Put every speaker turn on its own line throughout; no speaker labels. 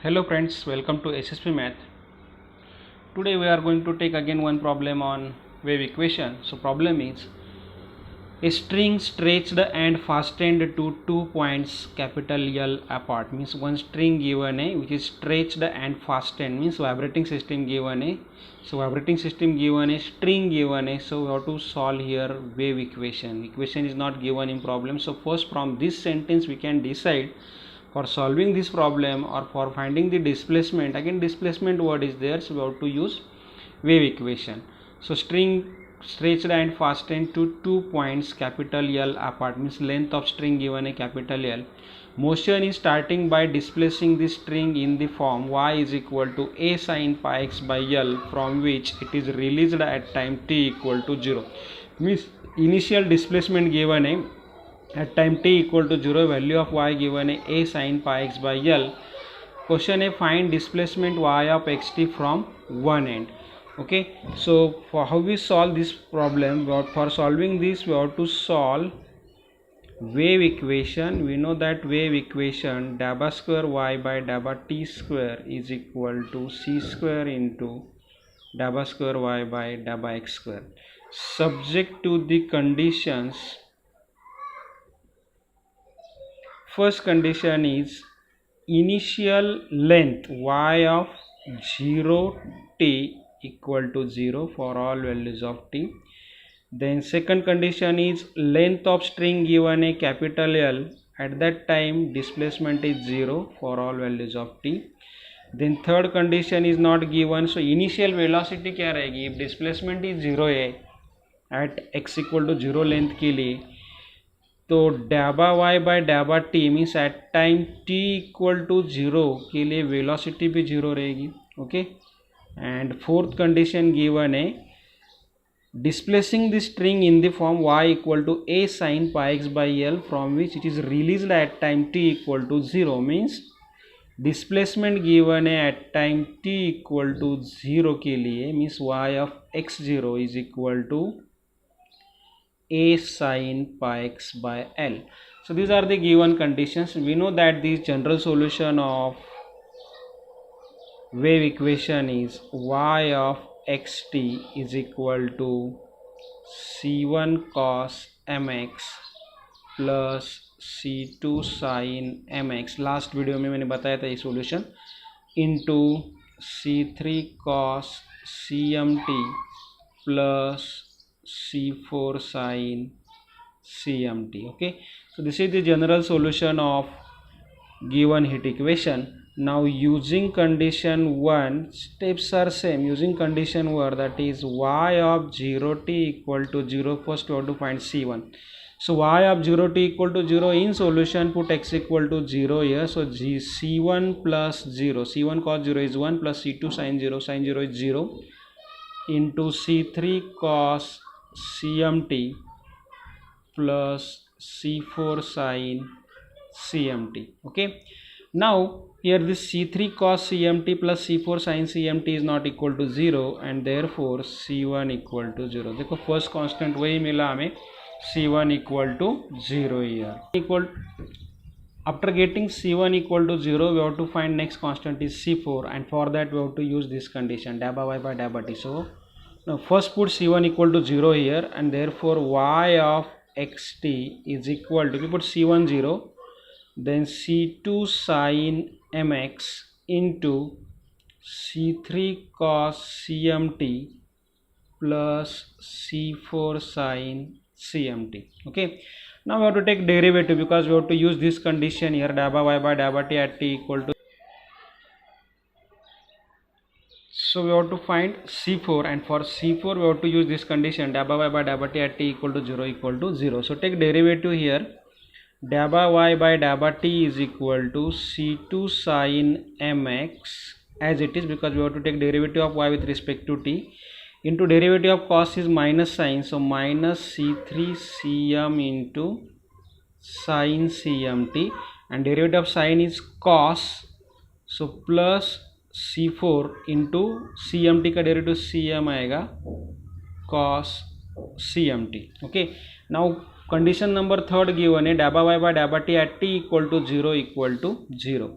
Hello friends, welcome to SSP Math. Today we are going to take again one problem on wave equation. So problem is a string stretched and fastened to 2 points capital L apart, means one string given a which is stretched and fastened, means vibrating system given a. So vibrating system given a, string given a, so we have to solve here wave equation. Equation is not given in problem. So first from this sentence we can decide for solving this problem or for finding the displacement. Again displacement word is there, so we have to use wave equation. So string stretched and fastened to 2 points capital L apart, means length of string given a capital L. Motion is starting by displacing the string in the form y is equal to a sin pi x by L, from which it is released at time t equal to 0. Means initial displacement given a at time t equal to 0, value of y given a sin pi x by L. Question a, find displacement y of xt from one end. Okay, so for how we solve this problem, for solving this we have to solve wave equation. We know that wave equation dabba square y by dabba t square is equal to c square into dabba square y by dabba x square, subject to the conditions. First condition is initial length y of 0 t equal to 0 for all values of t. Then second condition is length of string given a capital L, at that time displacement is 0 for all values of t. Then third condition is not given, so initial velocity क्या रहेगी, if displacement is 0 है at x equal to 0 length के लिए, तो dabba y by dabba t means at time t equal to 0 के लिए velocity भी 0 रहेगी. Okay, and fourth condition given है displacing the string in the form y equal to a sin pi x by L, from which it is released at time t equal to 0, means displacement given है at time t equal to 0 के लिए, means y of x0 is equal to a sin pi x by L. So these are the given conditions. We know that the general solution of wave equation is y of xt is equal to c1 cos mx plus c2 sin mx. Last video में मैंने बताया था ये solution, into c3 cos cmt plus c4 sin cmt. Okay, so this is the general solution of given heat equation. Now using condition 1, steps are same. Using condition 1, that is y of 0 t equal to 0, first we have to find c1. So y of 0 t equal to 0, in solution put x equal to 0 here. So c1 plus 0, c1 cos 0 is 1 plus c2 sin 0 is 0 into c3 cos cmt plus c4 sin cmt. Okay, now here this c3 cos cmt plus c4 sin cmt is not equal to 0, and therefore c1 equal to 0. देखो first constant वही मिला हमें, c1 equal to 0 here. Equal, after getting c1 equal to 0, we have to find next constant is c4, and for that we have to use this condition dabba y by dabba t. So now first put c1 equal to 0 here, and therefore y of xt is equal to, we put c1 0, then c2 sin mx into c3 cos cmt plus c4 sin cmt. Okay, now we have to take derivative because we have to use this condition here, dabba y by dabba t at t equal to. So we have to find c4, and for c4 we have to use this condition, dabba y by dabba t at t equal to 0. So take derivative here, dabba y by dabba t is equal to c2 sin mx as it is, because we have to take derivative of y with respect to t, into derivative of cos is minus sin, so minus c3 cm into sin cmt, and derivative of sin is cos, so plus c4 into cmt का derivative cm आएगा cos cmt. Okay, now condition number third given है dabba y by dabba t at t equal to 0 equal to 0.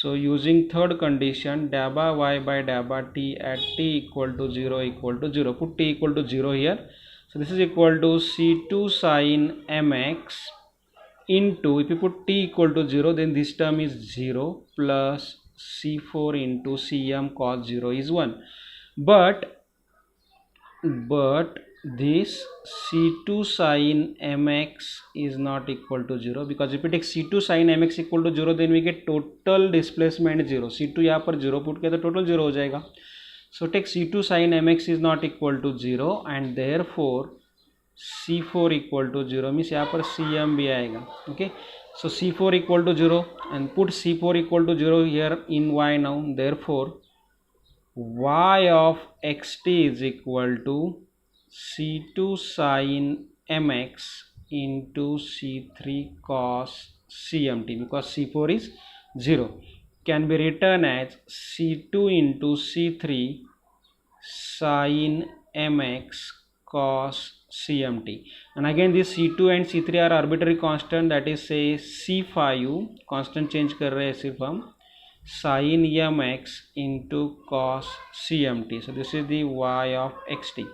So using third condition, dabba y by dabba t at t equal to 0 equal to 0. Put t equal to 0 here. So this is equal to c2 sin mx into, if you put t equal to 0, then this term is 0 plus c4 into cm cos 0 is 1. But this c2 sin mx is not equal to 0, because if we take c2 sin mx equal to 0, then we get total displacement 0. c2 यहाँ पर 0 put किया तो total 0 हो जाएगा. So take c2 sin mx is not equal to 0, and therefore c4 equal to 0 means यहाँ पर cm भी आएगा. Okay, so c4 equal to 0 and put c4 equal to 0 here in y now. Therefore y of xt is equal to c2 sin mx into c3 cos cmt, because c4 is 0, can be written as c2 into c3 sin mx cos cmt. And again this c2 and c3 are arbitrary constant, that is say c5 constant change कर रहे हैं सिर्फ हम, sin mx into cos cmt. So this is the y of xt.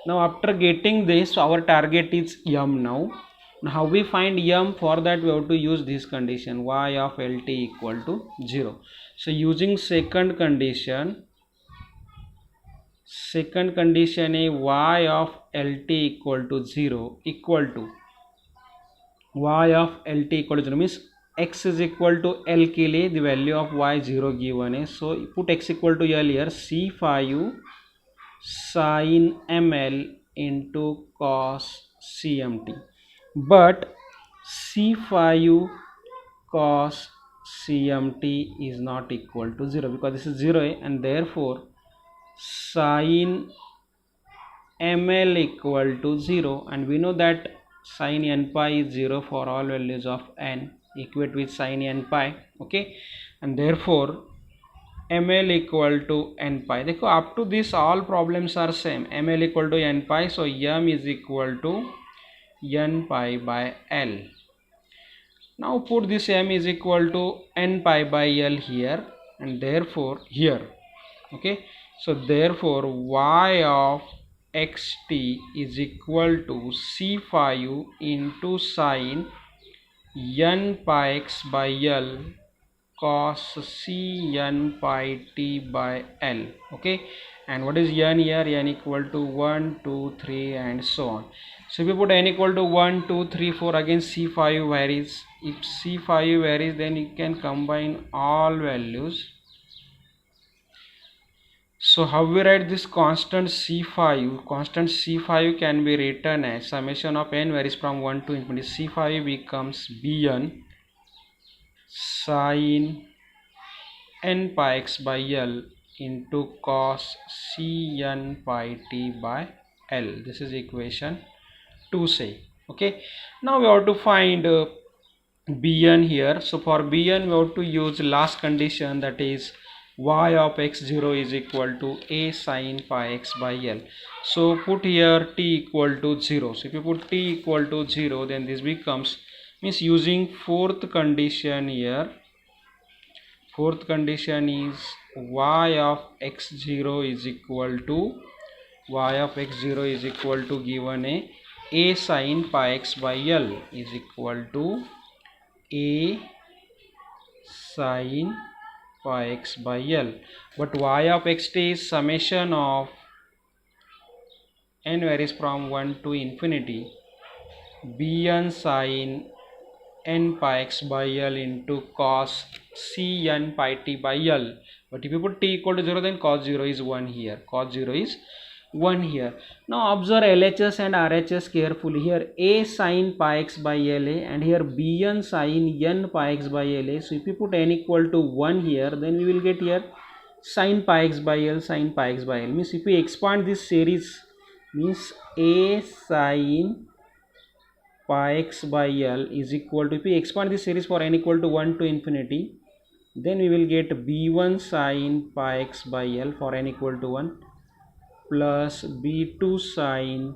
Now after getting this, our target is m now. Now how we find m? For that we have to use this condition, y of lt equal to 0. So using second condition is y of lt equal to 0 equal to y of lt equal to 0 means x is equal to L के लिए the value of y 0 given है. So put x equal to L here, c5 sin ml into cos cmt. But c5 cos cmt is not equal to 0, because this is 0 and therefore sin ml equal to 0, and we know that sin n pi is 0 for all values of n, equate with sin n pi. Okay, and therefore ml equal to n pi. देखो up to this all problems are same, ml equal to n pi, so m is equal to n pi by L. Now put this m is equal to n pi by L here, and therefore here. Okay, so therefore y of xt is equal to c5 into sin n pi x by L cos c n pi t by L. Okay, and what is n here? N equal to 1 2 3 and so on. So if you put n equal to 1 2 3 4, again c5 varies. If c5 varies, then you can combine all values. So how we write this constant c5? Constant c5 can be written as summation of n varies from 1 to infinity. c5 becomes bn sin n pi x by L into cos c n pi t by L. This is equation 2 say. Okay, now we have to find bn here. So for bn we have to use last condition, that is y of x0 is equal to a sin pi x by L. So put here t equal to 0. So if you put t equal to 0, then this becomes, means using fourth condition here. Fourth condition is y of x0 is equal to given a sin pi x by L is equal to a sin pi x by L. But y of xt is summation of n varies from 1 to infinity bn sin n pi x by L into cos c n pi t by L. But if you put t equal to 0, then cos 0 is 1 here. Cos 0 is 1 here. Now observe LHS and RHS carefully. Here a sin pi x by LA, and here bn sin n pi x by LA. So if you put n equal to 1 here, then we will get here sin pi x by L, sin pi x by L. Means if we expand this series, means a sin pi x by L is equal to, if we expand this series for n equal to 1 to infinity, then we will get b1 sin pi x by L for n equal to 1 plus b2 sin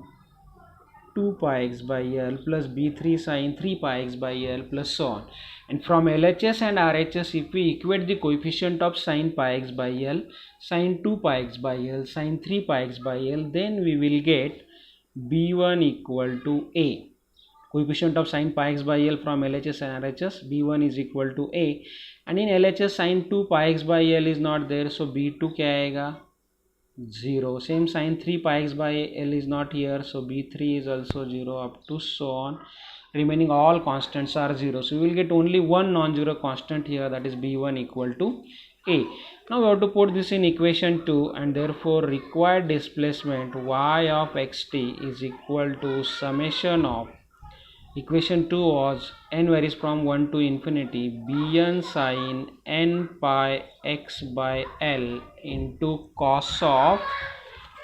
2 pi x by L plus B3 sin 3 pi x by L plus so on. And from LHS and RHS, if we equate the coefficient of sin pi x by L, sin 2 pi x by L, sin 3 pi x by L, then we will get B1 equal to A. Coefficient of sin pi x by L from LHS and RHS, B1 is equal to A. And in LHS, sin 2 pi x by L is not there, so B2 क्या आएगा 0. Same sin 3 pi x by L is not here, so B3 is also 0 up to so on. Remaining all constants are 0, so we will get only one non-zero constant here, that is B1 equal to A. Now we have to put this in equation 2, and therefore required displacement y of xt is equal to summation of, equation 2 was n varies from 1 to infinity, bn sin n pi x by L into cos of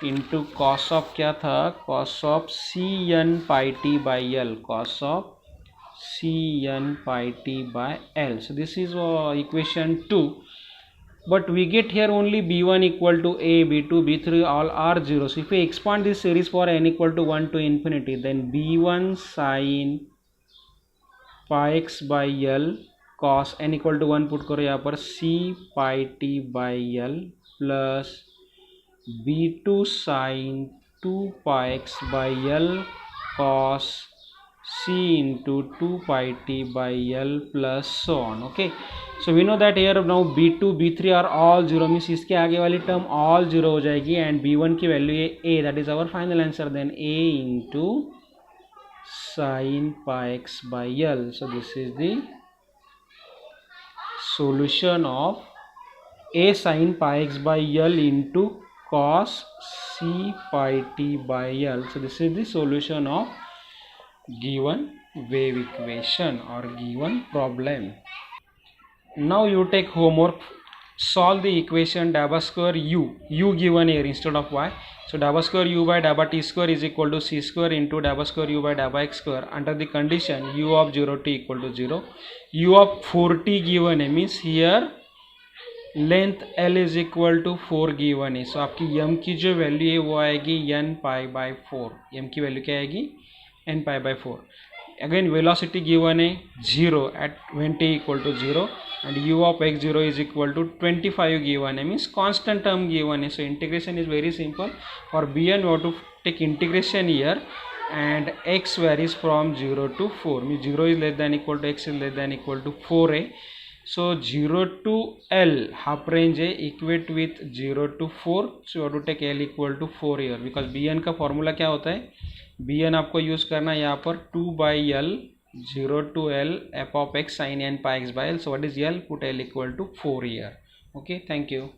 क्या था, cos of cn pi t by L, cos of cn pi t by L. So this is equation 2, but we get here only b1 equal to a, b2, b3 all are 0. So if we expand this series for n equal to 1 to infinity, then b1 sin pi x by L cos n equal to 1 put करो यहाँ पर c pi t by L plus b2 sin 2 pi x by L cos c into 2 pi t by L plus so on. Okay, so we know that here now b2 b3 are all 0, means इसके आगे वाली term all 0 हो जाएगी, and b1 की value है a, that is our final answer. Then a into sin pi x by L. So this is the solution of a sin pi x by L into cos c pi t by L. So this is the solution of given wave equation or given problem. Now you take homework, solve the equation dabba square u given here instead of y. So dabba square u by dabba t square is equal to c square into dabba square u by dabba x square under the condition u of 0t equal to 0. U of 4t given है, means here length L is equal to 4 given है. So आपकी m की जो value है वो आएगी n pi by 4. m की वैल्यू क्या आएगी n pi by 4. Again velocity given है 0 at when t equal to 0 एंड u of x0 is equal to 25 given है, मीन्स कांस्टेंट टर्म गिवन है. So integration is very simple. For bn we have to take integration here and x varies from 0 to 4, means 0 is less than equal to x is less than equal to 4 है. So 0 to L half range है equate with 0 to 4, so you have to take L equal to 4 here, because bn का formula क्या होता है, bn आपको use करना है यहाँ पर 2 by L 0 to L f of x sin n pi x by L. So what is L? Put L equal to 4 here. Okay, thank you.